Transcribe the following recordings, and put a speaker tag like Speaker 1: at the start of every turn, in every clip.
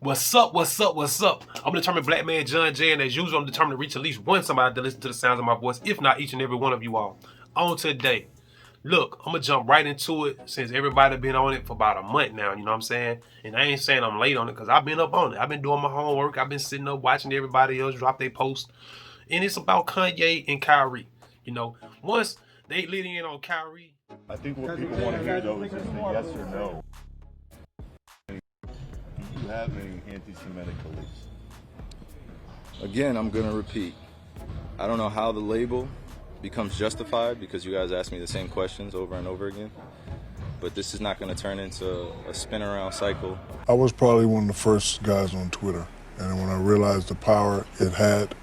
Speaker 1: What's up? I'm a determined black man, John Jay, and as usual, I'm determined to reach at least one somebody to listen to the sounds of my voice, if not each and every one of you all. On today, look, I'm gonna jump right into it since everybody been on it for about a month now, you know what I'm saying? And I ain't saying I'm late on it because I've been up on it. I've been doing my homework. I've been sitting up watching everybody else drop their posts. And it's about Kanye and Kyrie. You know, once they lit in on Kyrie.
Speaker 2: I think what people want to hear though is just a yes or no. Do you have any anti-Semitic beliefs?
Speaker 3: Again, I'm gonna repeat. I don't know how the label becomes justified because you guys ask me the same questions over and over again. But this is not gonna turn into a spin around cycle.
Speaker 4: I was probably one of the first guys on Twitter. And when I realized the power it had,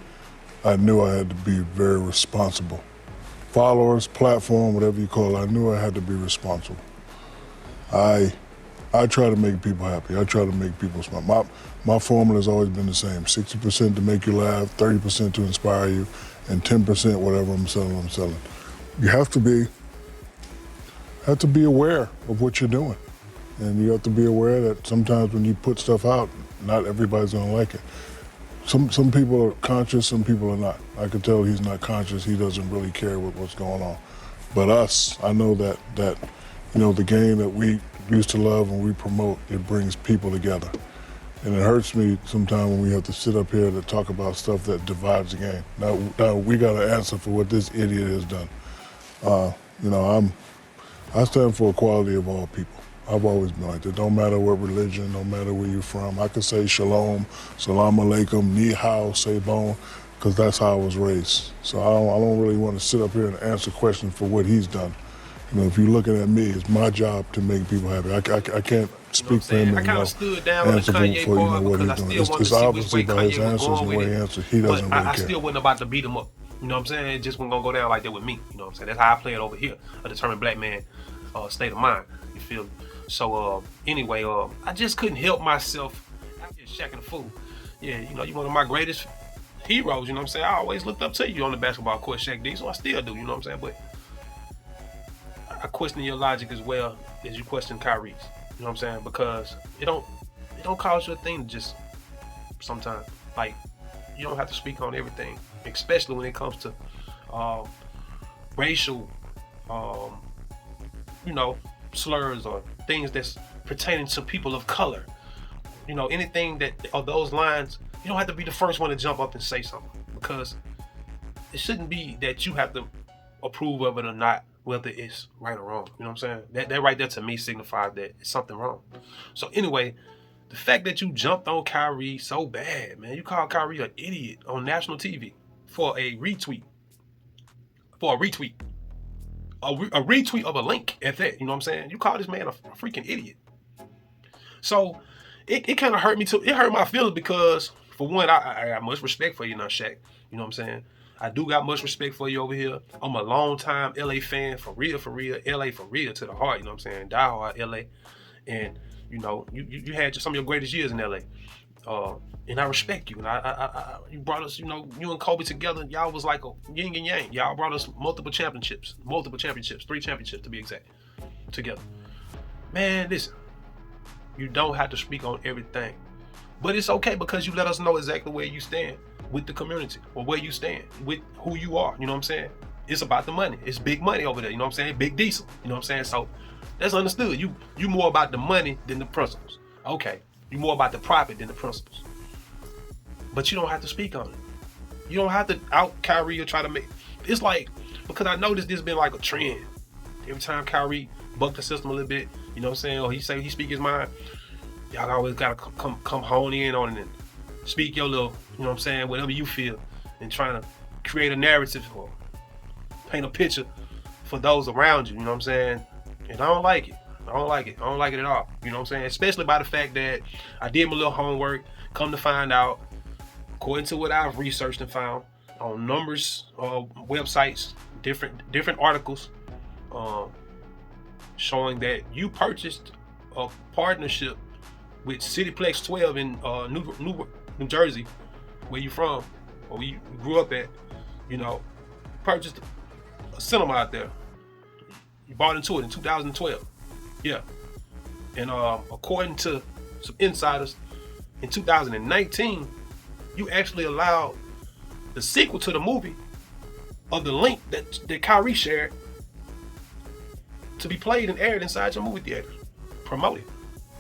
Speaker 4: I knew I had to be very responsible. Followers, platform, whatever you call it, I knew I had to be responsible. I try to make people happy. I try to make people smile. My formula has always been the same. 60% to make you laugh, 30% to inspire you, and 10% whatever I'm selling. You have to be aware of what you're doing. And you have to be aware that sometimes when you put stuff out, not everybody's gonna like it. Some people are conscious, some people are not. I can tell he's not conscious, he doesn't really care what's going on. But us, I know that the game that we used to love and we promote, it brings people together. And it hurts me sometimes when we have to sit up here to talk about stuff that divides the game. Now we got to answer for what this idiot has done. I stand for equality of all people. I've always been like that. Don't matter what religion, no matter where you're from. I could say shalom, salam alaikum, ni hao, say bon, because that's how I was raised. So I don't really want to sit up here and answer questions for what he's done. You know, if you're looking at me, it's my job to make people happy. I can't speak for him and
Speaker 1: stood down answer for
Speaker 4: what he's doing. It's obviously by his answers and the way he answers, he doesn't really care.
Speaker 1: I still wasn't about to beat him up. You know what I'm saying? It just wasn't going to go down like that with me. You know what I'm saying? That's how I play it over here. A determined black man state of mind. You feel me? So anyway, I just couldn't help myself out here shacking the fool. Yeah, you know, you're one of my greatest heroes, you know what I'm saying? I always looked up to you on the basketball court, Shaq D, so I still do, you know what I'm saying? But I question your logic as well as you question Kyrie's, you know what I'm saying? Because it don't cause you a thing to just sometimes, like, you don't have to speak on everything, especially when it comes to racial, slurs or things that's pertaining to people of color. You know, anything that are those lines, you don't have to be the first one to jump up and say something, because it shouldn't be that you have to approve of it or not, whether it's right or wrong. You know what I'm saying? That right there to me signifies that it's something wrong. So anyway, the fact that you jumped on Kyrie so bad, man, you called Kyrie an idiot on national TV for a retweet. A retweet of a link at that, you know what I'm saying? You call this man a freaking idiot. So it kind of hurt me too. It hurt my feelings because, for one, I got much respect for you now, Shaq. You know what I'm saying? I do got much respect for you over here. I'm a long time LA fan, for real, LA for real to the heart, you know what I'm saying? Die hard LA. And, you know, you had some of your greatest years in LA. And I respect you. And you brought us, you know, you and Kobe together, y'all was like a yin and yang. Y'all brought us multiple championships, 3 championships to be exact, together. Man, listen, you don't have to speak on everything. But it's okay because you let us know exactly where you stand with the community, or where you stand with who you are, you know what I'm saying? It's about the money. It's big money over there, you know what I'm saying? Big diesel, you know what I'm saying? So that's understood. You more about the money than the principles. Okay, you more about the profit than the principles. But you don't have to speak on it. You don't have to out Kyrie or try to make, it's like, because I noticed this been like a trend. Every time Kyrie bucked the system a little bit, you know what I'm saying, or he speak his mind, y'all always gotta come hone in on it and speak your little, you know what I'm saying, whatever you feel, and trying to create a narrative or paint a picture for those around you, you know what I'm saying? And I don't like it. I don't like it at all, you know what I'm saying? Especially by the fact that I did my little homework, come to find out, according to what I've researched and found on numbers of websites, different articles, showing that you purchased a partnership with Cityplex 12 in New Jersey, where you from, or where you grew up at, you know, purchased a cinema out there. You bought into it in 2012. Yeah. And according to some insiders, in 2019, you actually allowed the sequel to the movie of the link that Kyrie shared to be played and aired inside your movie theater, promoted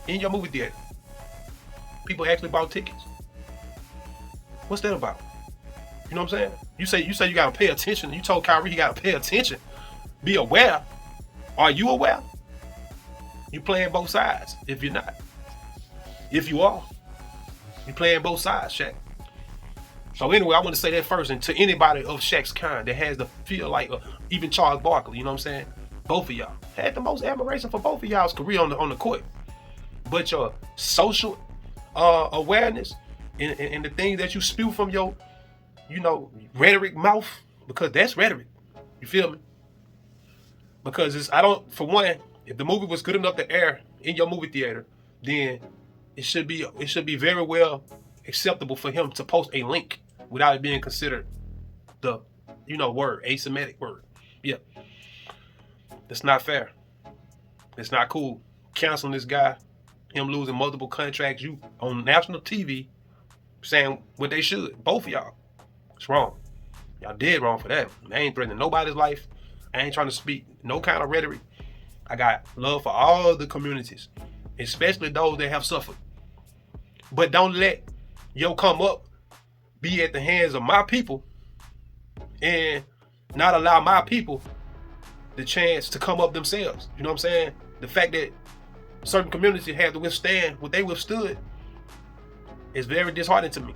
Speaker 1: in your movie theater. People actually bought tickets. What's that about? You know what I'm saying? You say you gotta pay attention. You told Kyrie he gotta pay attention. Be aware. Are you aware? You playing both sides. If you're not, if you are, you playing both sides, Shaq. So anyway, I want to say that first, and to anybody of Shaq's kind that has the feel like, even Charles Barkley, you know what I'm saying? Both of y'all had the most admiration for both of y'all's career on the court, but your social awareness and the things that you spew from your, rhetoric mouth, because that's rhetoric. You feel me? Because for one, if the movie was good enough to air in your movie theater, then it should be very well acceptable for him to post a link without it being considered the, word, asemitic word. Yeah. That's not fair. It's not cool. Canceling this guy, him losing multiple contracts, you on national TV saying what they should. Both of y'all. It's wrong. Y'all did wrong for that. I ain't threatening nobody's life. I ain't trying to speak no kind of rhetoric. I got love for all the communities, especially those that have suffered. But don't let your come up be at the hands of my people and not allow my people the chance to come up themselves. You know what I'm saying? The fact that certain communities had to withstand what they withstood is very disheartening to me.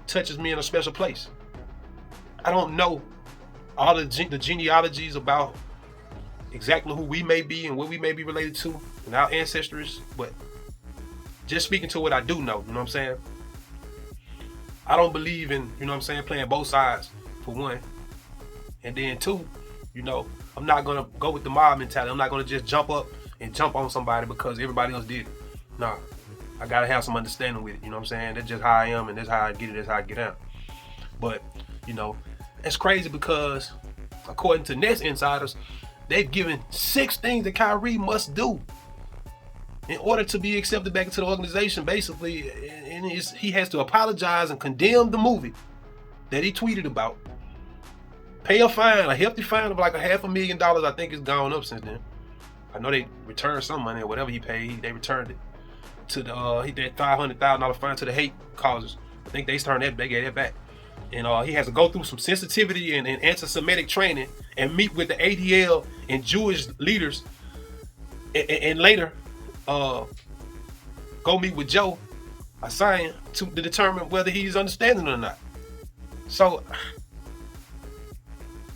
Speaker 1: Touches me in a special place. I don't know all the genealogies about exactly who we may be and what we may be related to and our ancestors, but just speaking to what I do know, you know what I'm saying? I don't believe in, playing both sides, for one. And then two, I'm not gonna go with the mob mentality. I'm not gonna just jump up and jump on somebody because everybody else did it. Nah, I gotta have some understanding with it, you know what I'm saying? That's just how I am and that's how I get it, that's how I get out. But, it's crazy because according to Nets insiders, they've given 6 things that Kyrie must do in order to be accepted back into the organization, basically. And he has to apologize and condemn the movie that he tweeted about. Pay a fine, a hefty fine of like $500,000. I think it's gone up since then. I know they returned some money or whatever he paid. They returned it to that $500,000 fine to the hate causes. I think they gave that back. And he has to go through some sensitivity and anti-Semitic training and meet with the ADL and Jewish leaders and later go meet with Joe Assayan to determine whether he's understanding or not. So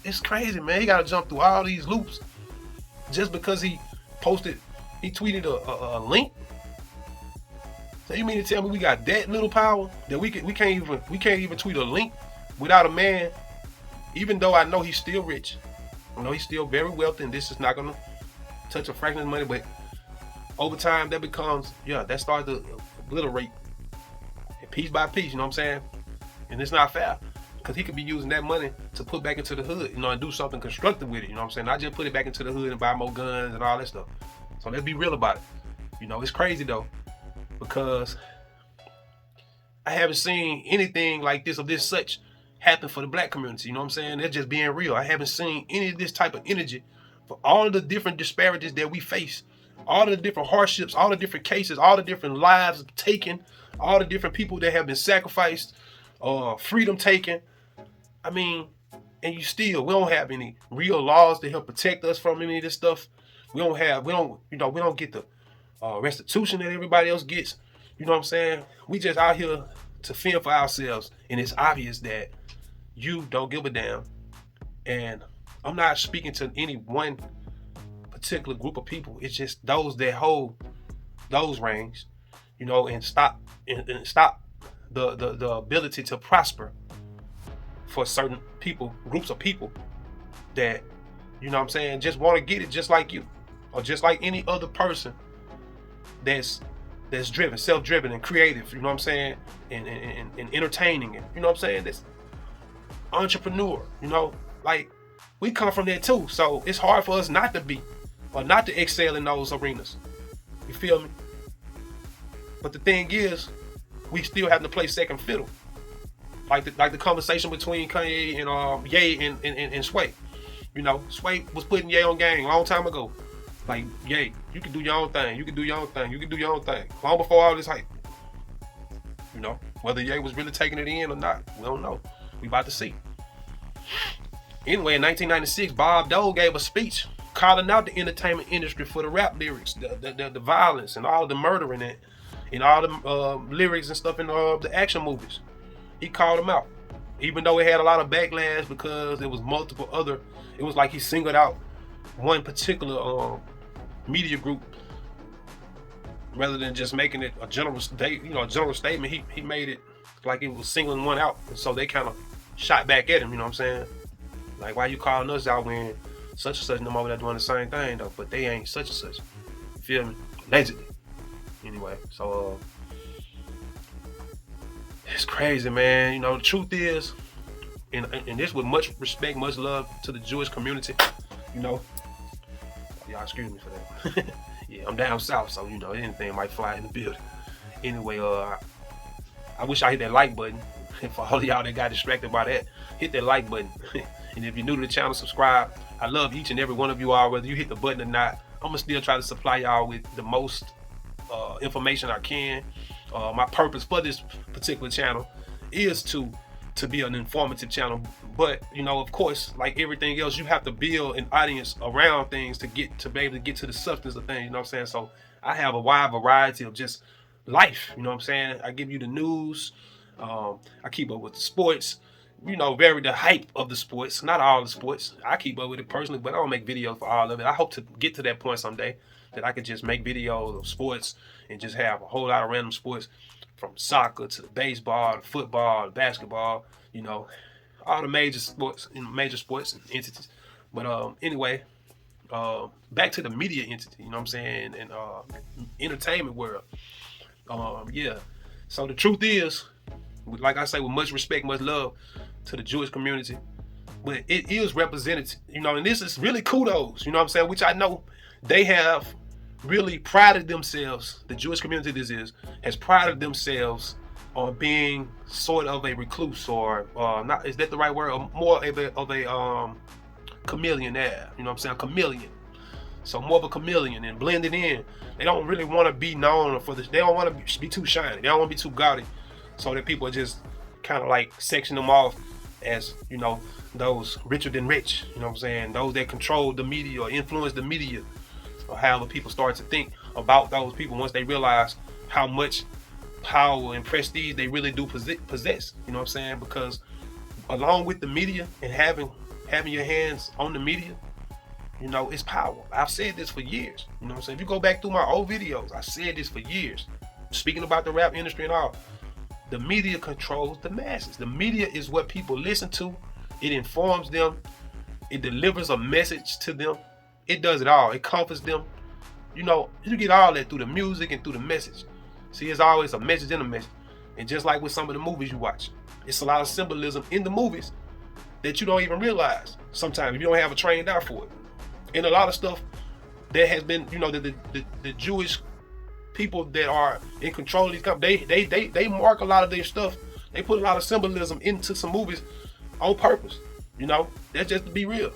Speaker 1: it's crazy, man. He got to jump through all these loops just because he tweeted a link. So you mean to tell me we got that little power that we can't even tweet a link without a man? Even though I know he's still rich, I know he's still very wealthy, and this is not gonna touch a fraction of his money. But over time, that starts to obliterate piece by piece. You know what I'm saying? And it's not fair because he could be using that money to put back into the hood, and do something constructive with it. You know what I'm saying? Not just put it back into the hood and buy more guns and all that stuff. So let's be real about it. It's crazy though, because I haven't seen anything like this of this such happen for the black community. You know what I'm saying? That's just being real. I haven't seen any of this type of energy for all of the different disparities that we face, all of the different hardships, all the different cases, all the different lives taken, all the different people that have been sacrificed, freedom taken. I mean, and we don't have any real laws to help protect us from any of this stuff. We don't get the restitution that everybody else gets. You know what I'm saying? We just out here to fend for ourselves, and it's obvious that you don't give a damn. And I'm not speaking to any one particular group of people. It's just those that hold those reins, and stop the ability to prosper for certain people, groups of people that, just want to get it just like you, or just like any other person that's driven, self-driven and creative, you know what I'm saying, and entertaining, and you know what I'm saying, that's entrepreneur, like we come from there too. So it's hard for us not to be, or not to excel in those arenas. You feel me? But the thing is, we still having to play second fiddle. Like the conversation between Kanye and Ye and Sway. You know, Sway was putting Ye on game a long time ago. Like, Ye, you can do your own thing. You can do your own thing. You can do your own thing. Long before all this hype. You know, whether Ye was really taking it in or not, we don't know. We about to see. Anyway, in 1996, Bob Dole gave a speech calling out the entertainment industry for the rap lyrics, the violence, and all the murdering and all the lyrics and stuff in the action movies. He called them out, even though it had a lot of backlash because there was multiple other. It was like he singled out one particular media group rather than just making it a general statement. He made it like it was singling one out, and so they kind of shot back at him. You know what I'm saying? Like, why you calling us out when such and such and them over there doing the same thing though, but they ain't such and such. You feel me? Allegedly. Anyway, so it's crazy, man. You know, the truth is, and this with much respect, much love to the Jewish community. You know, y'all excuse me for that. Yeah, I'm down south, so you know anything might fly in the building. Anyway, I wish I hit that like button. And for all of y'all that got distracted by that, hit that like button. And if you're new to the channel, subscribe. I love each and every one of you all, whether you hit the button or not. I'm gonna still try to supply y'all with the most information I can. My purpose for this particular channel is to be an informative channel, but you know, of course, like everything else, you have to build an audience around things to be able to get to the substance of things. You know what I'm saying? So I have a wide variety of just life. You know what I'm saying? I give you the news. I keep up with the sports. You know, the hype of the sports. Not all the sports. I keep up with it personally, but I don't make videos for all of it. I hope to get to that point someday that I could just make videos of sports and just have a whole lot of random sports, from soccer to baseball, to football, to basketball, you know, all the major sports and entities. But anyway, back to the media entity, you know what I'm saying, and entertainment world. Yeah. So the truth is, like I say, with much respect, much love to the Jewish community, but it is represented, you know, and this is really kudos, you know what I'm saying, which I know they have really prided themselves, the Jewish community has prided themselves on being sort of a recluse, or not, is that the right word, or more of a chameleon there, you know what I'm saying, chameleon. So more of a chameleon and blended in. They don't really want to be known for this. They don't want to be too shiny. They don't want to be too gaudy. So that people just kind of like section them off as, you know, those richer than rich, you know what I'm saying? Those that control the media or influence the media, or however people start to think about those people once they realize how much power and prestige they really do possess, you know what I'm saying? Because along with the media and having your hands on the media, you know, it's power. I've said this for years, you know what I'm saying? If you go back through my old videos, I said this for years, speaking about the rap industry and all. The media controls the masses. The media is what people listen to. It informs them. It delivers a message to them. It does it all. It comforts them. You know, you get all that through the music and through the message. See, it's always a message in a message. And just like with some of the movies you watch, it's a lot of symbolism in the movies that you don't even realize sometimes if you don't have a trained eye for it. And a lot of stuff that has been, you know, the Jewish people that are in control of these companies, they mark a lot of their stuff. They put a lot of symbolism into some movies on purpose. You know, that's just to be real.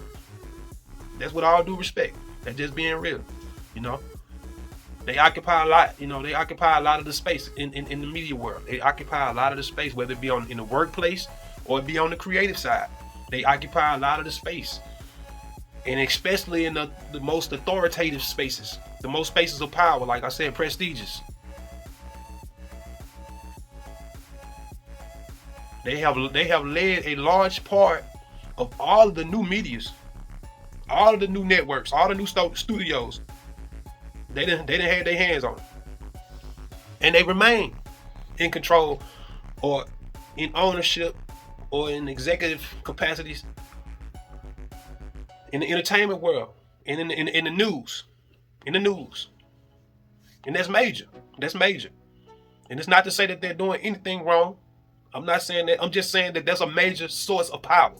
Speaker 1: That's with all due respect. That's just being real. You know, they occupy a lot. You know, they occupy a lot of the space in the media world. They occupy a lot of the space, whether it be in the workplace or it be on the creative side. They occupy a lot of the space, and especially in the most authoritative spaces. The most spaces of power, like I said, prestigious. They have led a large part of all of the new medias, all of the new networks, all the new studios. They didn't have their hands on it, and they remain in control or in ownership or in executive capacities in the entertainment world and in the news. In the news. And that's major. That's major. And it's not to say that they're doing anything wrong. I'm not saying that. I'm just saying that that's a major source of power.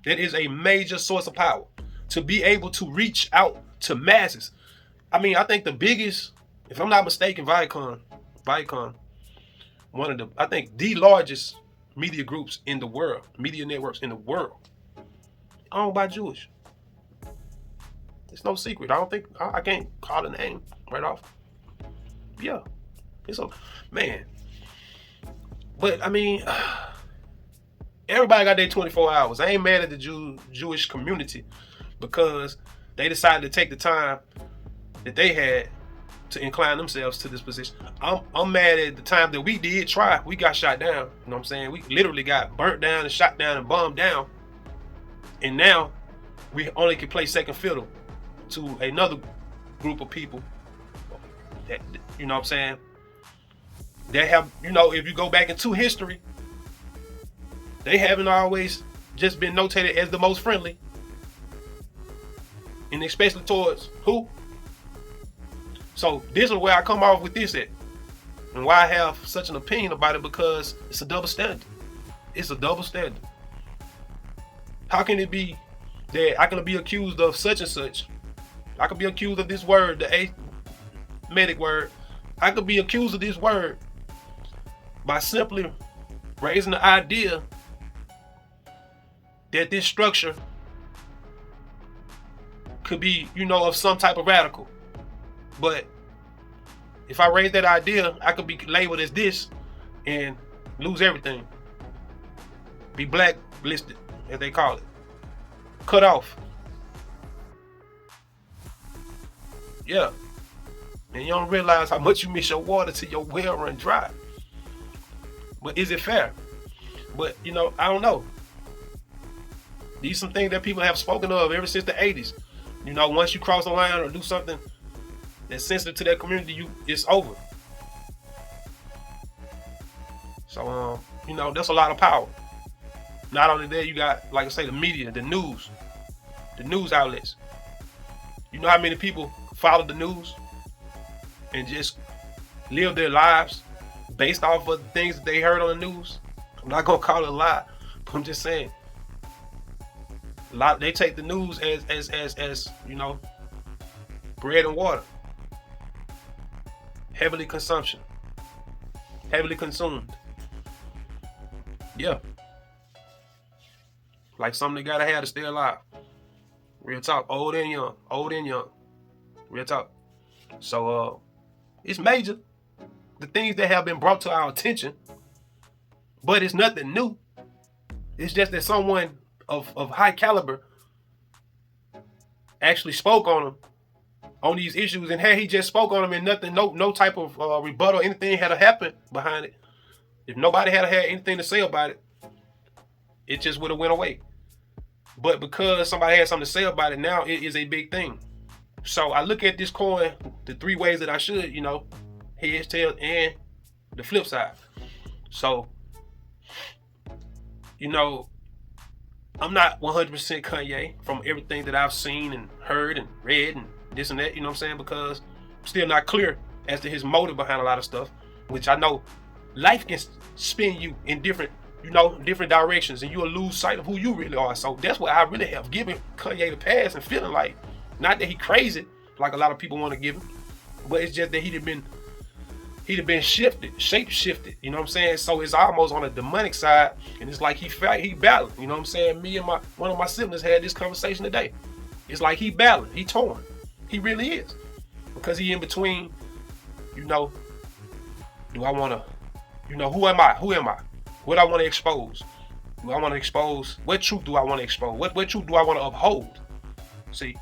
Speaker 1: That is a major source of power. To be able to reach out to masses. I mean, I think the biggest, if I'm not mistaken, Viacom one of the, I think, the largest media groups in the world, media networks in the world, owned by Jewish. It's no secret. I don't think, I can't call the name right off. Yeah, it's a, man. But I mean, everybody got their 24 hours. I ain't mad at the Jewish community because they decided to take the time that they had to incline themselves to this position. I'm mad at the time that we did try. We got shot down. You know what I'm saying? We literally got burnt down and shot down and bombed down. And now we only can play second fiddle to another group of people that, you know what I'm saying, they have, you know, if you go back into history, they haven't always just been notated as the most friendly. And especially towards who? So this is where I come off with this at. And why I have such an opinion about it, because it's a double standard. It's a double standard. How can it be that I can be accused of such and such? I could be accused of this word, the A.D.B.M word. I could be accused of this word by simply raising the idea that this structure could be, you know, of some type of radical. But if I raise that idea, I could be labeled as this and lose everything. Be blacklisted, as they call it. Cut off. Yeah. And you don't realize how much you miss your water till your well run dry. But is it fair? But, you know, I don't know. These are some things that people have spoken of ever since the 80s. You know, once you cross the line or do something that's sensitive to that community, it's over. So, you know, that's a lot of power. Not only that, you got, like I say, the media, the news outlets. You know how many people follow the news and just live their lives based off of the things that they heard on the news? I'm not gonna call it a lie, but I'm just saying. A lot, they take the news as you know, bread and water. Heavily consumed. Yeah. Like something they gotta have to stay alive. Real talk. Old and young. Real talk. So it's major. The things that have been brought to our attention. But it's nothing new. It's just that someone of high caliber actually spoke on them, on these issues, and had he just spoke on them and nothing, no type of rebuttal, anything had to happen behind it. If nobody had anything to say about it, it just would have went away. But because somebody had something to say about it, now it is a big thing. So I look at this coin the three ways that I should, you know, heads, tails, and the flip side. So, you know, I'm not 100% Kanye from everything that I've seen and heard and read and this and that, you know what I'm saying? Because I'm still not clear as to his motive behind a lot of stuff, which I know life can spin you in different directions, and you'll lose sight of who you really are. So that's what I really have given Kanye the pass and feeling like, not that he crazy like a lot of people want to give him, but it's just that he'd have been shape shifted, you know what I'm saying? So it's almost on a demonic side, and it's like he battling, you know what I'm saying? Me and one of my siblings had this conversation today. It's like he battling, he torn. He really is. Because he in between, you know, do I want to, you know, who am I? What I want to expose? Do I want to expose? What truth do I want to expose? What truth do I want to uphold? See,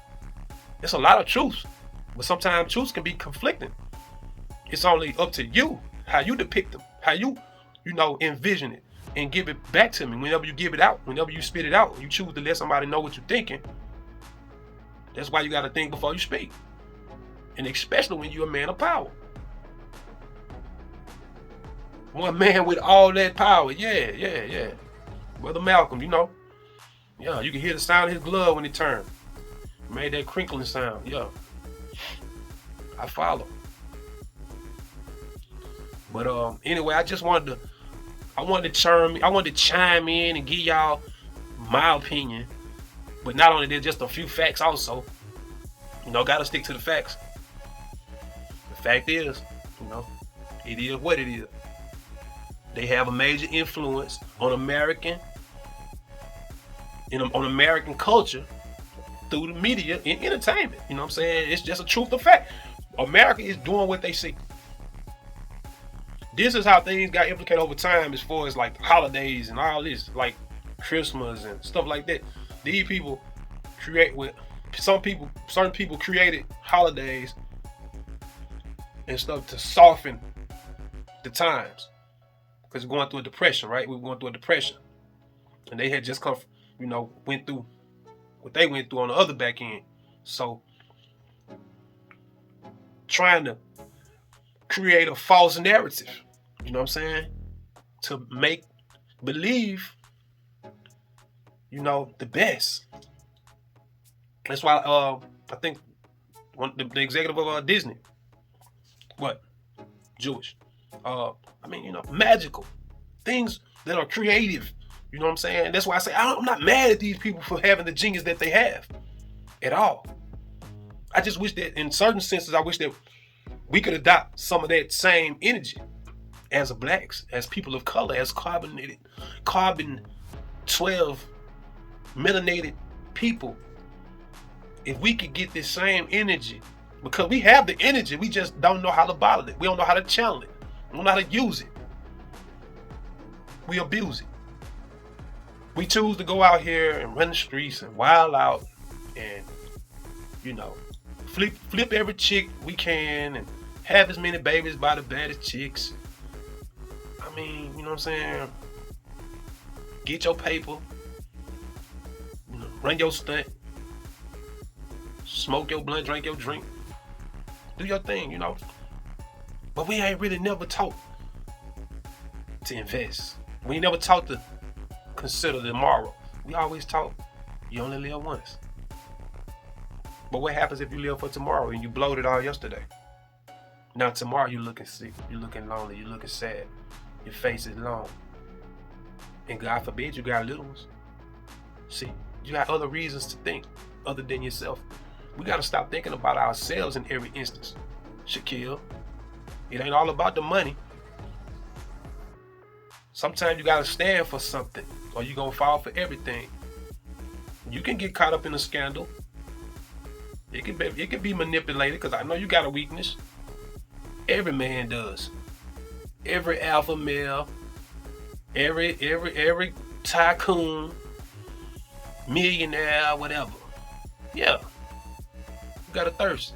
Speaker 1: it's a lot of truths, but sometimes truths can be conflicting. It's only up to you how you depict them, how you know, envision it and give it back to me. Whenever you give it out, whenever you spit it out, you choose to let somebody know what you're thinking. That's why you got to think before you speak. And especially when you're a man of power. One man with all that power. Yeah. Brother Malcolm, you know. Yeah, you can hear the sound of his glove when he turned. Made that crinkling sound. Yeah. I follow. But anyway, I wanted to chime in and give y'all my opinion. But not only that, just a few facts also. You know, gotta stick to the facts. The fact is, you know, it is what it is. They have a major influence on American culture through the media and entertainment. You know what I'm saying? It's just a truth of fact. America is doing what they see. This is how things got implicated over time as far as like holidays and all this, like Christmas and stuff like that. These people certain people created holidays and stuff to soften the times. Because we're going through a depression, right? We were going through a depression. And they had just went through what they went through on the other back end. So, trying to create a false narrative, you know what I'm saying? To make believe, the best. That's why I think the executive of Disney, Jewish. Magical things that are creative. You know what I'm saying? That's why I say I'm not mad at these people for having the genius that they have at all. I just wish that in certain senses, I wish that we could adopt some of that same energy as blacks, as people of color, as carbon 12 melanated people. If we could get this same energy, because we have the energy, we just don't know how to bottle it. We don't know how to channel it. We don't know how to use it. We abuse it. We choose to go out here and run the streets and wild out and, flip every chick we can and have as many babies by the baddest chicks. You know what I'm saying? Get your paper, run your stunt, smoke your blunt, drink your drink, do your thing, But we ain't really never taught to invest. We ain't never taught to consider tomorrow. We always taught you only live once. But what happens if you live for tomorrow and you blowed it all yesterday? Now tomorrow you looking sick, you looking lonely, you looking sad, your face is long. And God forbid you got little ones. See, you got other reasons to think other than yourself. We gotta stop thinking about ourselves in every instance. Shaquille, it ain't all about the money. Sometimes you gotta stand for something or you gonna fall for everything. You can get caught up in a scandal. It can be manipulated because I know you got a weakness. Every man does. Every alpha male, every tycoon, millionaire, whatever. Yeah. You got a thirst.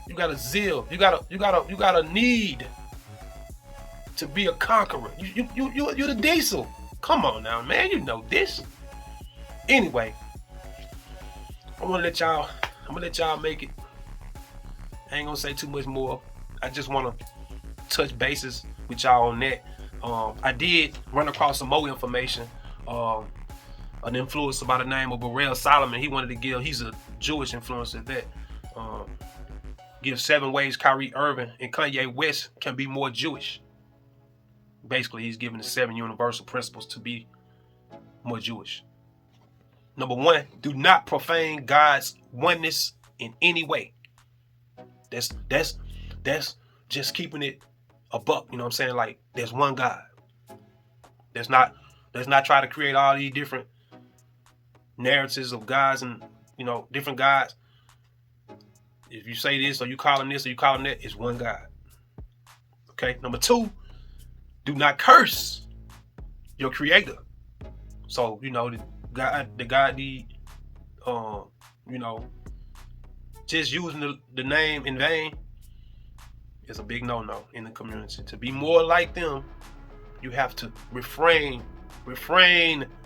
Speaker 1: You got a zeal. You got a need to be a conqueror. You're the diesel. Come on now, man. You know this. Anyway, I'm gonna let y'all make it. I ain't gonna say too much more. I just wanna touch bases with y'all on that. I did run across some more information. An influencer by the name of Burrell Solomon. He wanted to give. He's a Jewish influencer that gives 7 ways Kyrie, Irving, and Kanye West can be more Jewish. Basically, he's giving the 7 universal principles to be more Jewish. Number 1, do not profane God's oneness in any way. That's just keeping it a buck. You know what I'm saying? Like, there's one God. Let's not try to create all these different narratives of gods and different gods. If you say this or you call him this or you call him that, it's one God. Okay. Number 2, do not curse your creator. So the God need just using the name in vain is a big no-no in the community. To be more like them, you have to refrain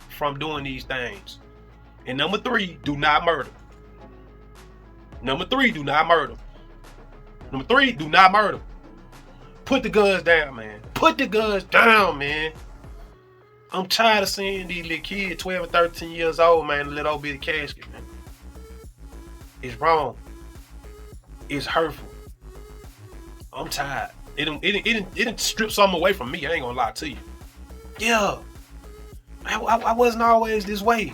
Speaker 1: from doing these things. And number 3, do not murder. Number 3, do not murder. Number 3, do not murder. Put the guns down, man. Put the guns down, man. I'm tired of seeing these little kids, 12 and 13 years old, man, in a little bitty casket, man. It's wrong. It's hurtful. I'm tired. It didn't strip something away from me. I ain't gonna lie to you. Yeah. I wasn't always this way.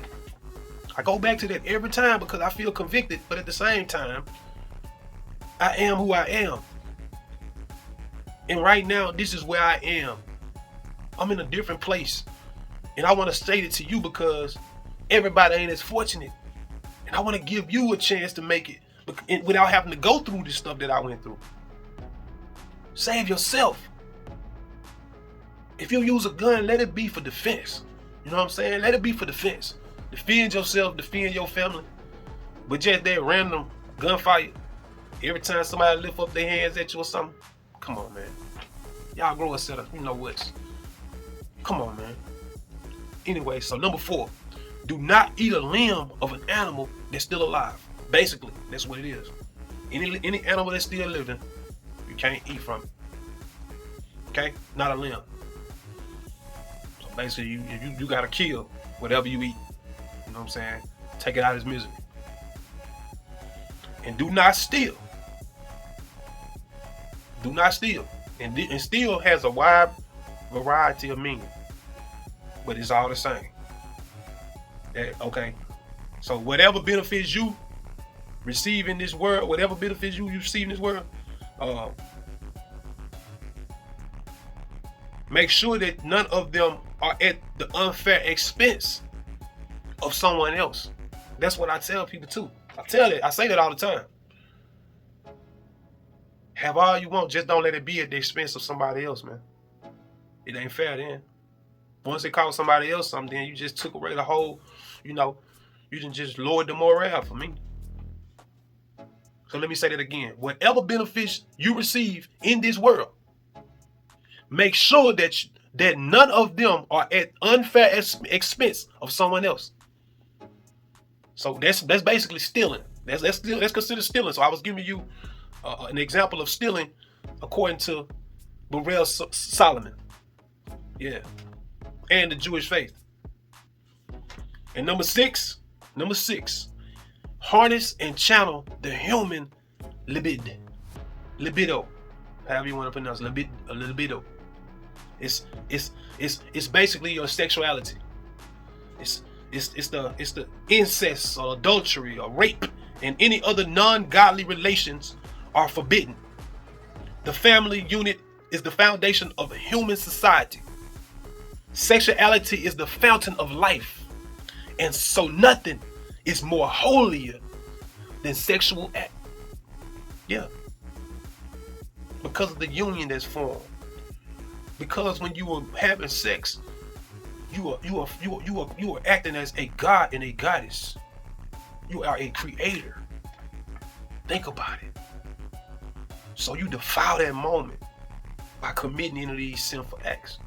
Speaker 1: I go back to that every time because I feel convicted, but at the same time, I am who I am. And right now, this is where I am. I'm in a different place. And I want to state it to you because everybody ain't as fortunate. And I want to give you a chance to make it without having to go through this stuff that I went through. Save yourself. If you use a gun, let it be for defense. You know what I'm saying? Let it be for defense. Defend yourself, defend your family. But just that random gunfight, every time somebody lift up their hands at you or something, come on, man. Y'all grow a set of, you know what? Come on, man. Anyway, so number 4, do not eat a limb of an animal that's still alive. Basically, that's what it is. Any animal that's still living, you can't eat from it. Okay? Not a limb. So basically, you gotta kill whatever you eat. You know what I'm saying? Take it out of its misery. And do not steal. Do not steal. And steal has a wide variety of meaning. But it's all the same. Okay? So whatever benefits you receive in this world, whatever benefits you receive in this world, make sure that none of them are at the unfair expense of someone else. That's what I tell people too. I say that all the time. Have all you want, just don't let it be at the expense of somebody else, man. It ain't fair then. Once it cost somebody else something, then you just took away the whole, you didn't just lower the morale for me. So let me say that again. Whatever benefits you receive in this world, make sure that none of them are at unfair expense of someone else. So that's basically stealing. That's considered stealing. So I was giving you an example of stealing according to Burrell Solomon. Yeah. And the Jewish faith. And number six, harness and channel the human libido. However you want to pronounce libido. It's basically your sexuality. It's the incest or adultery or rape and any other non-godly relations are forbidden. The family unit is the foundation of a human society. Sexuality is the fountain of life. And so nothing is more holier than sexual act. Yeah. Because of the union that's formed. Because when you are having sex, you are acting as a god and a goddess. You are a creator. Think about it. So you defile that moment by committing any of these sinful acts.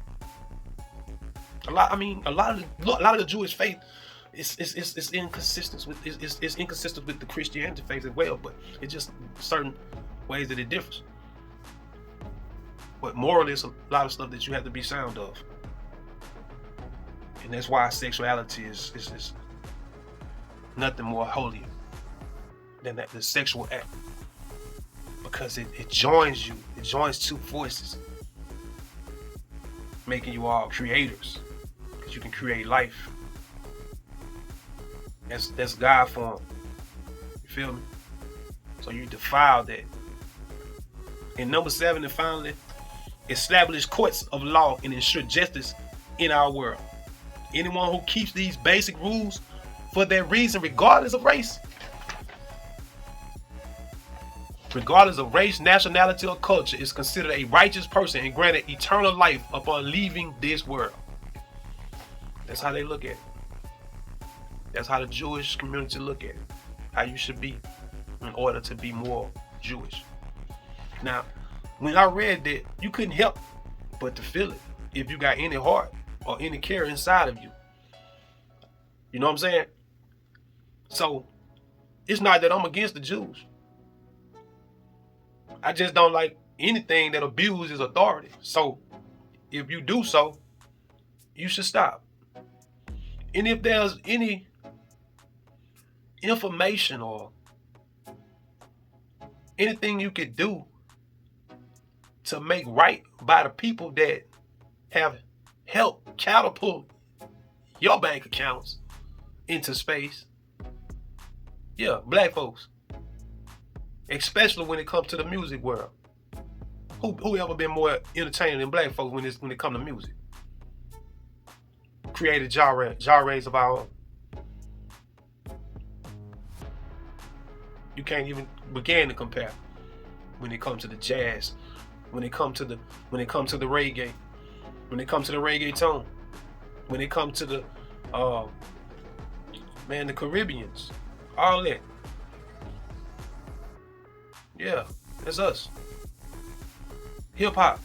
Speaker 1: A lot of the Jewish faith is inconsistent with it's inconsistent with the Christianity faith as well, but it's just certain ways that it differs. But morally, it's a lot of stuff that you have to be sound of, and that's why sexuality is nothing more holy than the sexual act, because it joins you. It joins two forces, making you all creators. Because you can create life. That's God form. You feel me? So you defile that. And number 7, and finally, establish courts of law and ensure justice in our world. Anyone who keeps these basic rules for their reason, regardless of race, nationality, or culture, is considered a righteous person and granted eternal life upon leaving this world. That's how they look at it. That's how the Jewish community look at it. How you should be in order to be more Jewish. Now, when I read that, you couldn't help but to feel it if you got any heart or any care inside of you. You know what I'm saying? So, it's not that I'm against the Jews. I just don't like anything that abuses authority. So, if you do so, you should stop. And if there's any information or anything you could do to make right by the people that have helped catapult your bank accounts into space, yeah, black folks, especially when it comes to the music world. Who ever been more entertaining than black folks when it comes to music? created genres of our own. You can't even begin to compare when it comes to the jazz, when it comes to the reggae, when it comes to the reggaeton, when it comes to the the Caribbeans, all that. Yeah, that's us. Hip hop,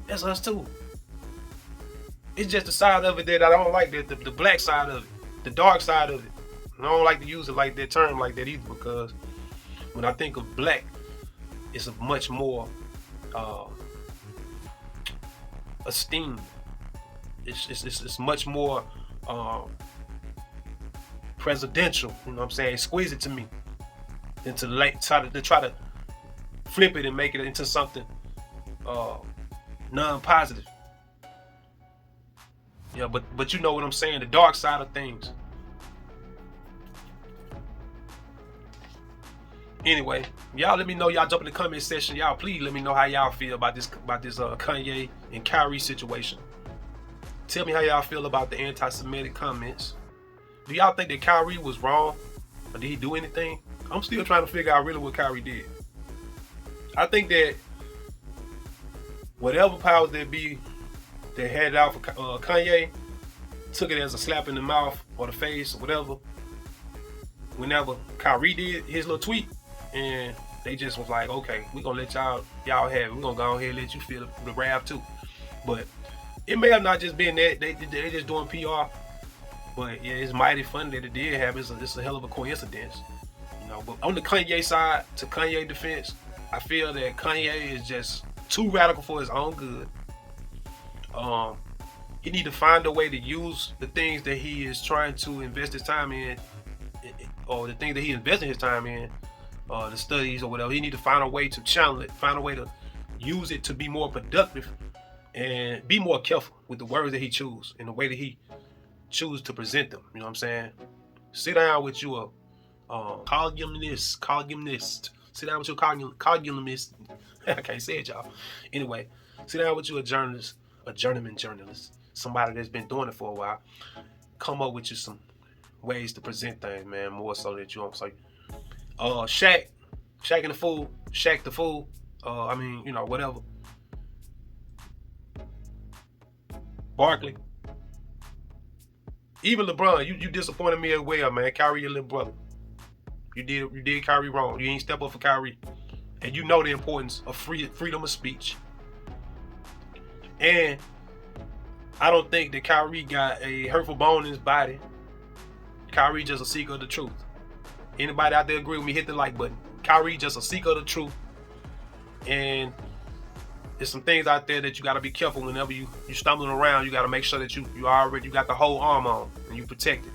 Speaker 1: that's us too. It's just the side of it that I don't like, the black side of it, the dark side of it. I don't like to use it like that term like that either, because when I think of black, it's a much more esteemed. It's much more presidential. You know what I'm saying? Exquisite to me. And to try to flip it and make it into something non-positive. Yeah, but you know what I'm saying? The dark side of things. Anyway, y'all let me know. Y'all jump in the comment section. Y'all please let me know how y'all feel about this Kanye and Kyrie situation. Tell me how y'all feel about the anti-Semitic comments. Do y'all think that Kyrie was wrong? Or did he do anything? I'm still trying to figure out really what Kyrie did. I think that whatever powers that be that had it out for Kanye took it as a slap in the mouth or the face or whatever. Whenever Kyrie did his little tweet, and they just was like, okay, we're gonna let y'all have it. We're gonna go ahead and let you feel the wrath too. But it may have not just been that they just doing PR. But yeah, it's mighty funny that it did happen. It's a hell of a coincidence, you know. But on the Kanye side, to Kanye's defense, I feel that Kanye is just too radical for his own good. He need to find a way to use the things that he is trying to invest his time in, or the things that he invested his time in, the studies or whatever. He need to find a way to channel it, find a way to use it to be more productive and be more careful with the words that he chooses and the way that he choose to present them. You know what I'm saying? Sit down with you a columnist. Sit down with your columnist. I can't say it, y'all. Anyway, sit down with you a journeyman journalist, somebody that's been doing it for a while. Come up with you some ways to present things, man, more so that you don't say, Shaq and the fool, Shaq the fool. Whatever. Barkley. Even LeBron, you disappointed me as well, man. Kyrie, your little brother. You did Kyrie wrong. You ain't step up for Kyrie. And you know the importance of freedom of speech. And I don't think that Kyrie got a hurtful bone in his body. Kyrie just a seeker of the truth. Anybody out there agree with me, hit the like button. Kyrie just a seeker of the truth. And there's some things out there that you got to be careful whenever you stumbling around. You got to make sure that you got the whole arm on and you protected.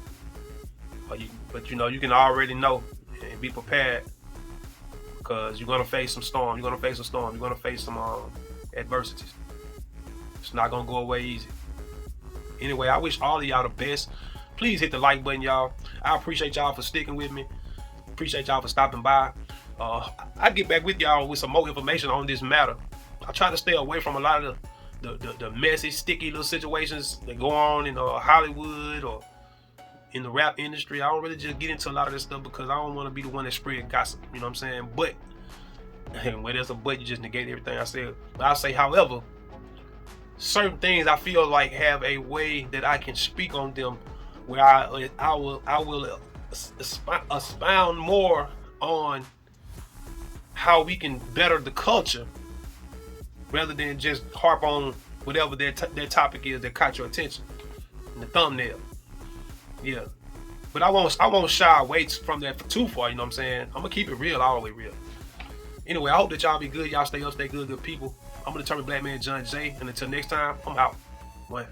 Speaker 1: But you can already know and be prepared, because you're gonna face some storm. You're gonna face some adversities. It's not gonna go away easy. Anyway, I wish all of y'all the best. Please hit the like button, y'all. I appreciate y'all for sticking with me. Appreciate y'all for stopping by. I get back with y'all with some more information on this matter. I try to stay away from a lot of the messy, sticky little situations that go on in Hollywood or in the rap industry. I don't really just get into a lot of this stuff because I don't want to be the one that spread gossip. You know what I'm saying? But when there's a but, you just negate everything I said. But I say, however, certain things I feel like have a way that I can speak on them, where I will expound more on how we can better the culture, rather than just harp on whatever their topic is that caught your attention in the thumbnail. Yeah, but I won't shy away from that for too far. You know what I'm saying? I'm gonna keep it real, all the way real. Anyway, I hope that y'all be good. Y'all stay up, stay good people. I'm gonna determine Black Man John J. And until next time, I'm out. One.